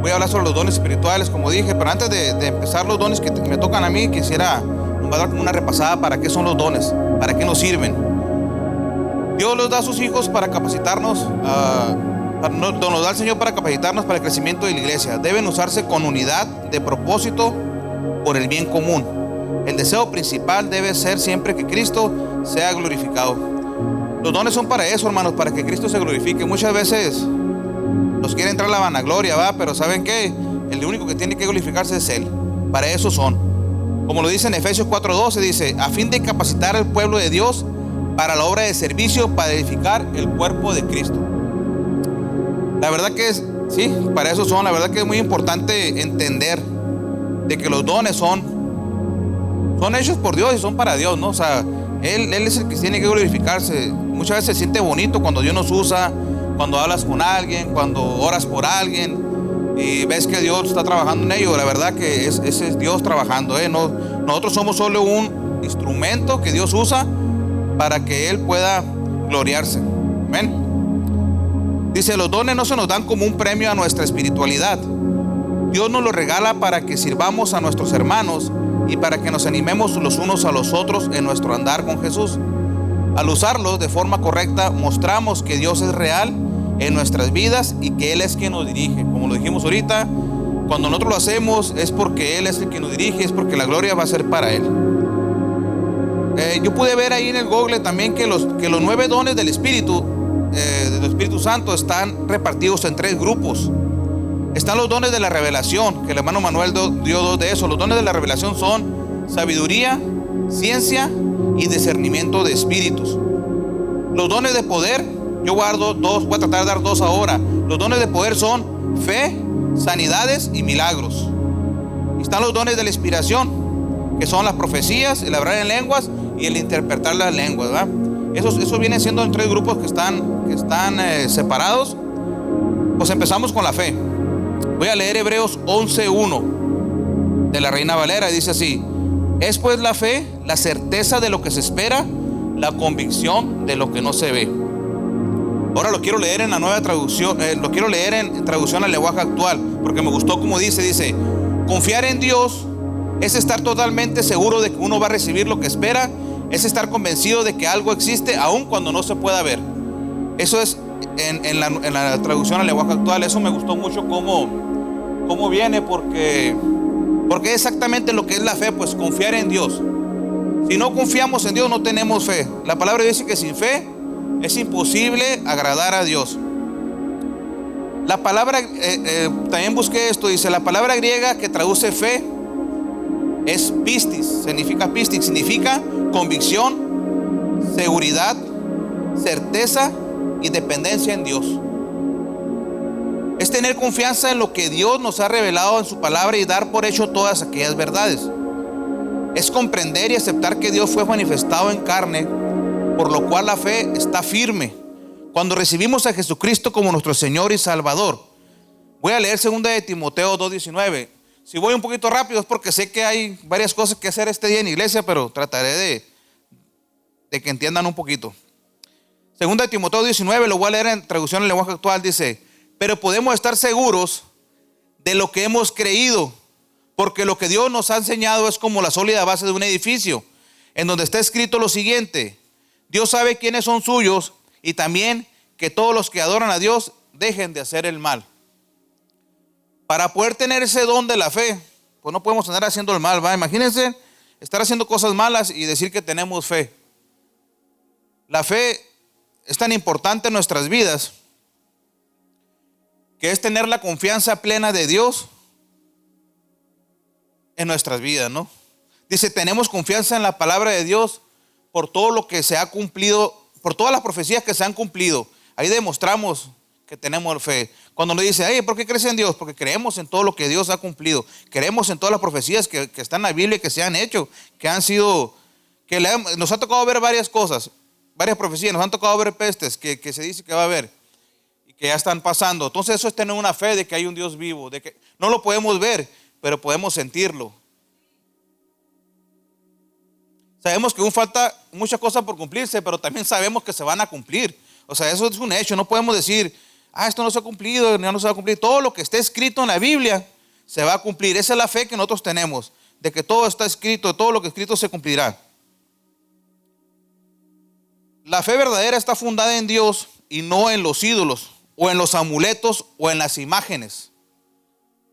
Voy a hablar sobre los dones espirituales, como dije, pero antes de empezar los dones que me tocan a mí, quisiera dar como una repasada para qué son los dones, para qué nos sirven. Dios los da a sus hijos para capacitarnos, nos da el Señor para capacitarnos para el crecimiento de la iglesia. Deben usarse con unidad de propósito por el bien común. El deseo principal debe ser siempre que Cristo sea glorificado. Los dones son para eso, hermanos, para que Cristo se glorifique. Muchas veces nos quiere entrar la vanagloria, pero ¿saben qué? El único que tiene que glorificarse es Él. Para eso son. Como lo dice en Efesios 4:12, dice, a fin de capacitar al pueblo de Dios para la obra de servicio, para edificar el cuerpo de Cristo. La verdad que es, sí, para eso son. La verdad que es muy importante entender de que los dones son hechos por Dios y son para Dios, ¿no? O sea, Él es el que tiene que glorificarse. Muchas veces se siente bonito cuando Dios nos usa, cuando hablas con alguien, cuando oras por alguien y ves que Dios está trabajando en ello. La verdad que ese es Dios trabajando, ¿eh? No, nosotros somos solo un instrumento que Dios usa para que Él pueda gloriarse. Amén. Dice, los dones no se nos dan como un premio a nuestra espiritualidad. Dios nos los regala para que sirvamos a nuestros hermanos y para que nos animemos los unos a los otros en nuestro andar con Jesús. Al usarlos de forma correcta, mostramos que Dios es real en nuestras vidas y que Él es quien nos dirige. Como lo dijimos ahorita, cuando nosotros lo hacemos es porque Él es el que nos dirige, es porque la gloria va a ser para Él. Yo pude ver ahí en el Google también que los 9 dones del Espíritu Santo están repartidos en 3 grupos. Están los dones de la revelación, que el hermano Manuel dio 2 de esos. Los dones de la revelación son sabiduría, ciencia y discernimiento de espíritus. Los dones de poder, yo voy a tratar de dar 2 ahora. Los dones de poder son fe, sanidades y milagros. Y están los dones de la inspiración, que son las profecías, el hablar en lenguas y el interpretar las lenguas, ¿verdad? Eso viene siendo en 3 grupos que están separados. Pues empezamos con la fe. Voy a leer Hebreos 11:1 de la Reina Valera. Dice así: es pues la fe, la certeza de lo que se espera, la convicción de lo que no se ve. Ahora lo quiero leer en la nueva traducción, lo quiero leer en traducción al lenguaje actual, porque me gustó como dice, confiar en Dios es estar totalmente seguro de que uno va a recibir lo que espera, es estar convencido de que algo existe aun cuando no se pueda ver. Eso es en la traducción al lenguaje actual. Eso me gustó mucho cómo viene, porque es exactamente lo que es la fe, pues confiar en Dios. Si no confiamos en Dios, no tenemos fe. La palabra dice que sin fe es imposible agradar a Dios. La palabra, también busqué esto, dice, la palabra griega que traduce fe es pistis, significa convicción, seguridad, certeza y dependencia en Dios. Es tener confianza en lo que Dios nos ha revelado en su palabra y dar por hecho todas aquellas verdades. Es comprender y aceptar que Dios fue manifestado en carne, por lo cual la fe está firme cuando recibimos a Jesucristo como nuestro Señor y Salvador. Voy a leer 2 de Timoteo 2:19. Si voy un poquito rápido es porque sé que hay varias cosas que hacer este día en iglesia, pero trataré de que entiendan un poquito. 2 de Timoteo 19, lo voy a leer en traducción en lenguaje actual. Dice: pero podemos estar seguros de lo que hemos creído, porque lo que Dios nos ha enseñado es como la sólida base de un edificio, en donde está escrito lo siguiente: Dios sabe quiénes son suyos y también que todos los que adoran a Dios dejen de hacer el mal. Para poder tener ese don de la fe, pues no podemos andar haciendo el mal, ¿va? Imagínense estar haciendo cosas malas y decir que tenemos fe. La fe es tan importante en nuestras vidas que es tener la confianza plena de Dios en nuestras vidas, ¿no? Dice, tenemos confianza en la palabra de Dios por todo lo que se ha cumplido, por todas las profecías que se han cumplido. Ahí demostramos que tenemos fe. Cuando nos dice, ¿por qué crees en Dios? Porque creemos en todo lo que Dios ha cumplido. Creemos en todas las profecías que están en la Biblia, que se han hecho, que han sido, nos ha tocado ver varias cosas, varias profecías. Nos han tocado ver pestes que se dice que va a haber y que ya están pasando. Entonces eso es tener una fe de que hay un Dios vivo, de que no lo podemos ver, pero podemos sentirlo. Sabemos que aún falta muchas cosas por cumplirse, pero también sabemos que se van a cumplir. O sea, eso es un hecho. No podemos decir, esto no se ha cumplido, ya no se va a cumplir. Todo lo que esté escrito en la Biblia se va a cumplir. Esa es la fe que nosotros tenemos, de que todo está escrito, todo lo que es escrito se cumplirá. La fe verdadera está fundada en Dios y no en los ídolos, o en los amuletos, o en las imágenes.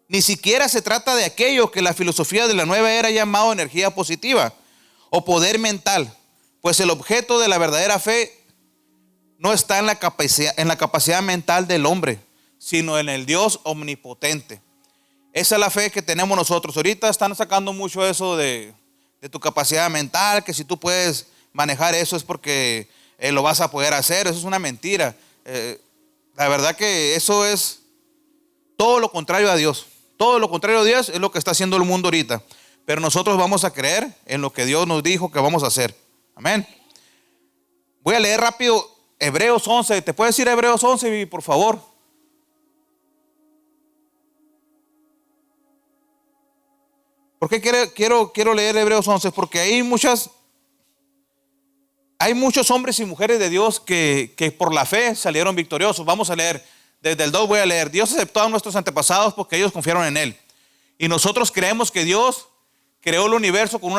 Ni siquiera se trata de aquello que la filosofía de la nueva era ha llamado energía positiva o poder mental, pues el objeto de la verdadera fe no está en la capacidad mental del hombre, sino en el Dios omnipotente. Esa es la fe que tenemos nosotros. Ahorita están sacando mucho eso de tu capacidad mental, que si tú puedes manejar eso es porque lo vas a poder hacer. Eso es una mentira. La verdad que eso es todo lo contrario a Dios. Todo lo contrario a Dios es lo que está haciendo el mundo ahorita. Pero nosotros vamos a creer en lo que Dios nos dijo que vamos a hacer. Amén. Voy a leer rápido Hebreos 11. ¿Te puedes decir Hebreos 11, Vivi, por favor? ¿Por qué quiero leer Hebreos 11? Porque hay muchos hombres y mujeres de Dios que por la fe salieron victoriosos. Vamos a leer. Desde el 2 voy a leer. Dios aceptó a nuestros antepasados porque ellos confiaron en Él. Y nosotros creemos que Dios creó el universo con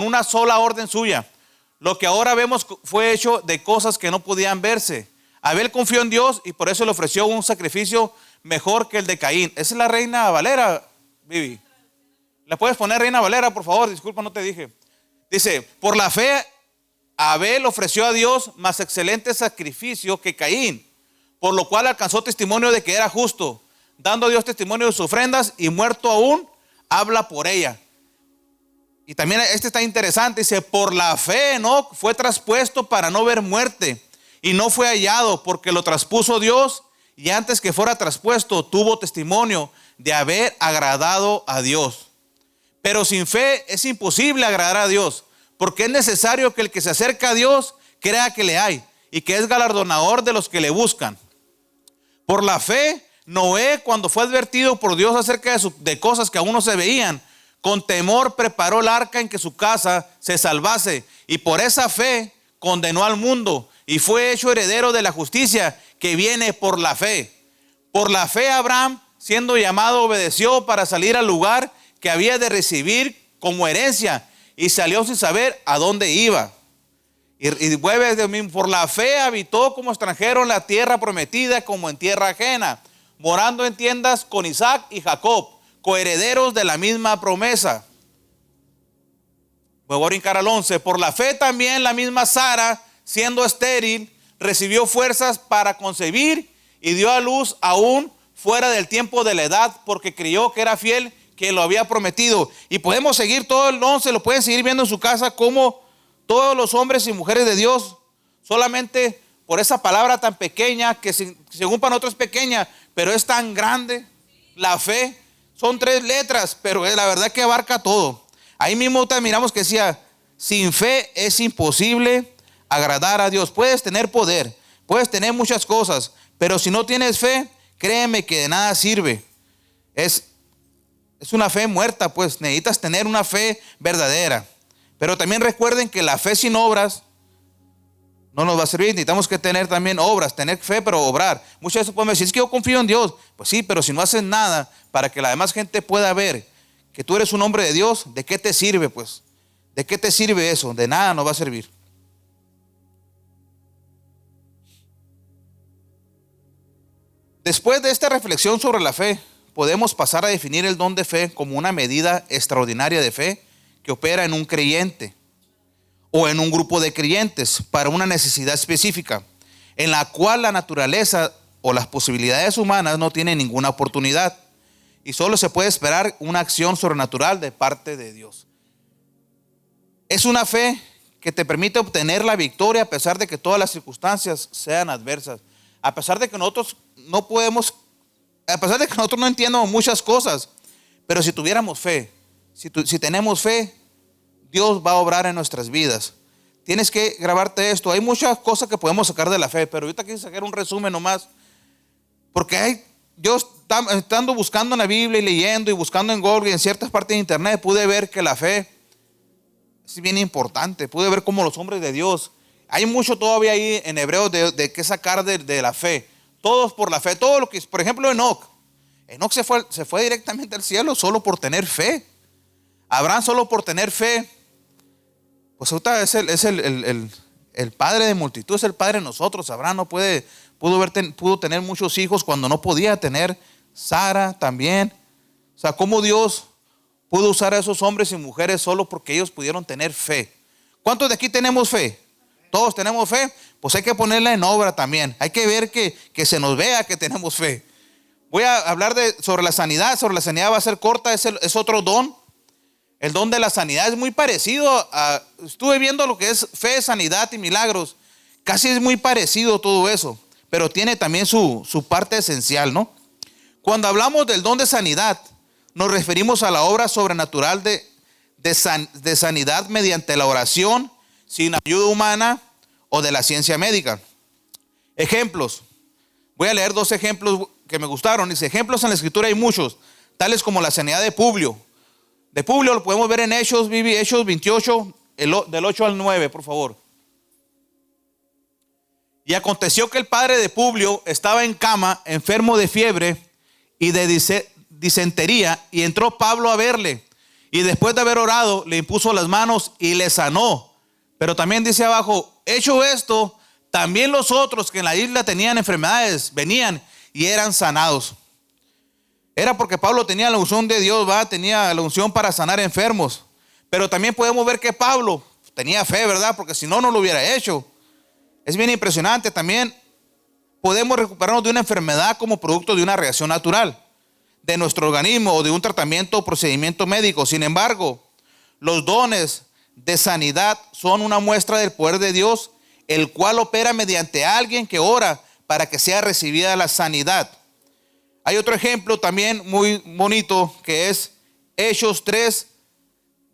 una sola orden suya. Lo que ahora vemos fue hecho de cosas que no podían verse. Abel confió en Dios y por eso le ofreció un sacrificio mejor que el de Caín. Esa es la Reina Valera, Vivi. ¿La puedes poner, Reina Valera, por favor? Disculpa, no te dije. Dice, por la fe, Abel ofreció a Dios más excelente sacrificio que Caín, por lo cual alcanzó testimonio de que era justo, dando a Dios testimonio de sus ofrendas y muerto aún, habla por ella. Y también este está interesante, dice, por la fe Enoc fue traspuesto para no ver muerte y no fue hallado porque lo traspuso Dios y antes que fuera traspuesto tuvo testimonio de haber agradado a Dios. Pero sin fe es imposible agradar a Dios, porque es necesario que el que se acerca a Dios crea que le hay y que es galardonador de los que le buscan. Por la fe, Noé, cuando fue advertido por Dios acerca de cosas que aún no se veían, con temor preparó el arca en que su casa se salvase, y por esa fe condenó al mundo y fue hecho heredero de la justicia que viene por la fe. Por la fe Abraham, siendo llamado, obedeció para salir al lugar que había de recibir como herencia y salió sin saber a dónde iba. Y por la fe habitó como extranjero en la tierra prometida como en tierra ajena, morando en tiendas con Isaac y Jacob, coherederos de la misma promesa. Voy a brincar al 11. Por la fe también la misma Sara, siendo estéril, recibió fuerzas para concebir y dio a luz aún fuera del tiempo de la edad, porque creyó que era fiel que lo había prometido. Y podemos seguir todo el 11, lo pueden seguir viendo en su casa, como todos los hombres y mujeres de Dios, solamente por esa palabra tan pequeña, que según para nosotros es pequeña, pero es tan grande, la fe. Son 3 letras, pero la verdad que abarca todo. Ahí mismo miramos que decía, sin fe es imposible agradar a Dios. Puedes tener poder, puedes tener muchas cosas, pero si no tienes fe, créeme que de nada sirve. Es una fe muerta, pues necesitas tener una fe verdadera. Pero también recuerden que la fe sin obras no nos va a servir. Necesitamos que tener también obras, tener fe pero obrar. Muchas veces podemos decir, es que yo confío en Dios. Pues sí, pero si no haces nada para que la demás gente pueda ver que tú eres un hombre de Dios, ¿de qué te sirve pues? ¿De qué te sirve eso? De nada nos va a servir. Después de esta reflexión sobre la fe, podemos pasar a definir el don de fe como una medida extraordinaria de fe que opera en un creyente o en un grupo de creyentes para una necesidad específica, en la cual la naturaleza o las posibilidades humanas no tienen ninguna oportunidad y solo se puede esperar una acción sobrenatural de parte de Dios. Es una fe que te permite obtener la victoria a pesar de que todas las circunstancias sean adversas, a pesar de que nosotros no podemos, a pesar de que nosotros no entiendamos muchas cosas, pero si tuviéramos fe, si tenemos fe, Dios va a obrar en nuestras vidas. Tienes que grabarte esto. Hay muchas cosas que podemos sacar de la fe, pero ahorita quise sacar un resumen nomás, porque yo estando buscando en la Biblia y leyendo y buscando en Google y en ciertas partes de internet, pude ver que la fe es bien importante. Pude ver cómo los hombres de Dios, hay mucho todavía ahí en Hebreos de qué sacar de la fe. todos por la fe. Todo lo que, por ejemplo, Enoc se fue directamente al cielo solo por tener fe. Abraham solo por tener fe. Pues ahorita es el padre de multitud, es el padre de nosotros. Abraham no pudo tener muchos hijos cuando no podía tener. Sara también. O sea, cómo Dios pudo usar a esos hombres y mujeres solo porque ellos pudieron tener fe. ¿Cuántos de aquí tenemos fe? Todos tenemos fe. Pues hay que ponerla en obra también. Hay que ver que se nos vea que tenemos fe. Voy a hablar sobre la sanidad. Sobre la sanidad va a ser corta. Es otro don. El don de la sanidad es muy parecido estuve viendo lo que es fe, sanidad y milagros. Casi es muy parecido todo eso. Pero tiene también su parte esencial, ¿no? Cuando hablamos del don de sanidad, nos referimos a la obra sobrenatural de sanidad mediante la oración, sin ayuda humana o de la ciencia médica. Ejemplos. Voy a leer 2 ejemplos que me gustaron. Dice, ejemplos en la escritura hay muchos, tales como la sanidad de Publio. De Publio lo podemos ver en Hechos 28, del 8 al 9, por favor. Y aconteció que el padre de Publio estaba en cama, enfermo de fiebre y de disentería, y entró Pablo a verle, y después de haber orado le impuso las manos y le sanó. Pero también dice abajo, hecho esto, también los otros que en la isla tenían enfermedades venían y eran sanados. Era porque Pablo tenía la unción de Dios, tenía la unción para sanar enfermos. Pero también podemos ver que Pablo tenía fe, ¿verdad? Porque si no, no lo hubiera hecho. Es bien impresionante. También podemos recuperarnos de una enfermedad como producto de una reacción natural de nuestro organismo o de un tratamiento o procedimiento médico. Sin embargo, los dones de sanidad son una muestra del poder de Dios, el cual opera mediante alguien que ora para que sea recibida la sanidad. Hay otro ejemplo también muy bonito que es Hechos 3,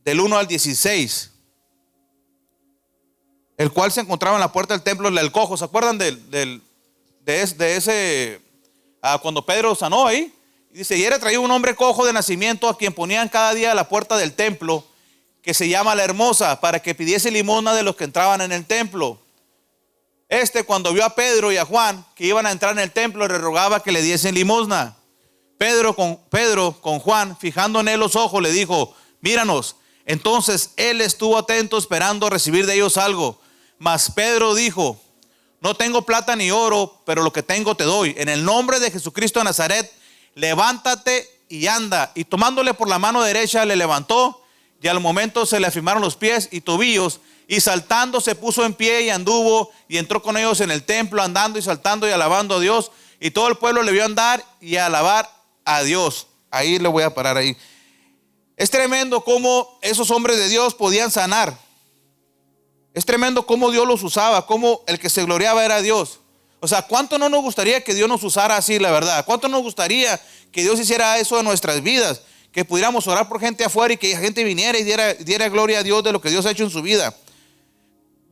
del 1 al 16. El cual se encontraba en la puerta del templo del cojo. ¿Se acuerdan de ese cuando Pedro sanó ahí? Dice, y era traído un hombre cojo de nacimiento a quien ponían cada día a la puerta del templo, que se llama La Hermosa, para que pidiese limosna de los que entraban en el templo. Cuando vio a Pedro y a Juan que iban a entrar en el templo, le rogaba que le diesen limosna. Pedro con Juan, fijando en él los ojos, le dijo, míranos. Entonces él estuvo atento esperando recibir de ellos algo. Mas Pedro dijo, no tengo plata ni oro, pero lo que tengo te doy. En el nombre de Jesucristo de Nazaret, levántate y anda. Y tomándole por la mano derecha le levantó, y al momento se le afirmaron los pies y tobillos, y saltando se puso en pie y anduvo y entró con ellos en el templo, andando y saltando y alabando a Dios. Y todo el pueblo le vio andar y alabar a Dios. Ahí le voy a parar ahí. Es tremendo cómo esos hombres de Dios podían sanar. Es tremendo cómo Dios los usaba, cómo el que se gloriaba era Dios. O sea, ¿cuánto no nos gustaría que Dios nos usara así, la verdad? ¿Cuánto nos gustaría que Dios hiciera eso en nuestras vidas? Que pudiéramos orar por gente afuera y que gente viniera y diera gloria a Dios de lo que Dios ha hecho en su vida.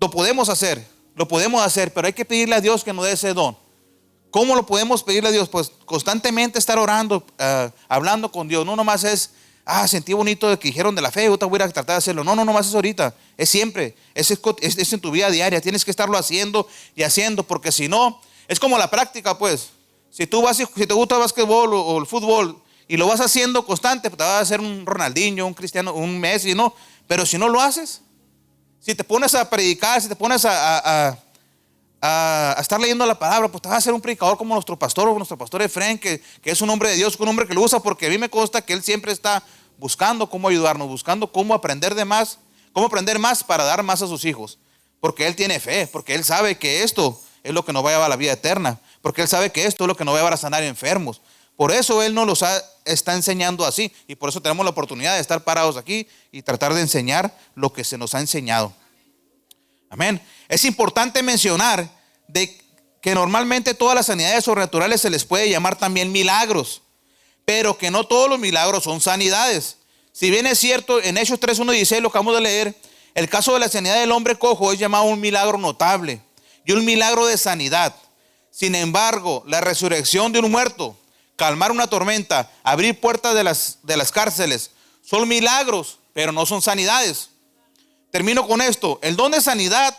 Lo podemos hacer, pero hay que pedirle a Dios que nos dé ese don. ¿Cómo lo podemos pedirle a Dios? Pues constantemente estar orando, hablando con Dios. No nomás es, sentí bonito de que dijeron de la fe, ahorita voy a tratar de hacerlo. No nomás es ahorita, es siempre, es en tu vida diaria. Tienes que estarlo haciendo y haciendo, porque si no, es como la práctica, pues. Si te gusta el básquetbol o el fútbol y lo vas haciendo constante, pues te vas a hacer un Ronaldinho, un Cristiano, un Messi, ¿no? Pero si no lo haces, si te pones a predicar, si te pones a estar leyendo la palabra, pues te vas a ser un predicador como nuestro pastor Efraín, que es un hombre de Dios, un hombre que lo usa, porque a mí me consta que él siempre está buscando cómo ayudarnos, buscando cómo aprender más para dar más a sus hijos, porque él tiene fe, porque él sabe que esto es lo que nos va a llevar a la vida eterna, porque él sabe que esto es lo que nos va a llevar a sanar enfermos. Por eso él nos está enseñando así, y por eso tenemos la oportunidad de estar parados aquí y tratar de enseñar lo que se nos ha enseñado. Amén. Es importante mencionar que normalmente todas las sanidades sobrenaturales se les puede llamar también milagros, pero que no todos los milagros son sanidades. Si bien es cierto, en Hechos 3:1-16 lo acabamos de leer, el caso de la sanidad del hombre cojo es llamado un milagro notable y un milagro de sanidad. Sin embargo, la resurrección de un muerto, calmar una tormenta, abrir puertas de las cárceles, son milagros, pero no son sanidades. Termino con esto. El don de sanidad,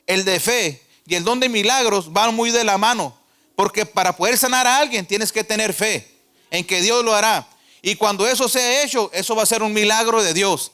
el de fe y el don de milagros van muy de la mano, Porque para poder sanar a alguien tienes que tener fe en que Dios lo hará. Y cuando eso sea hecho, eso va a ser un milagro de Dios.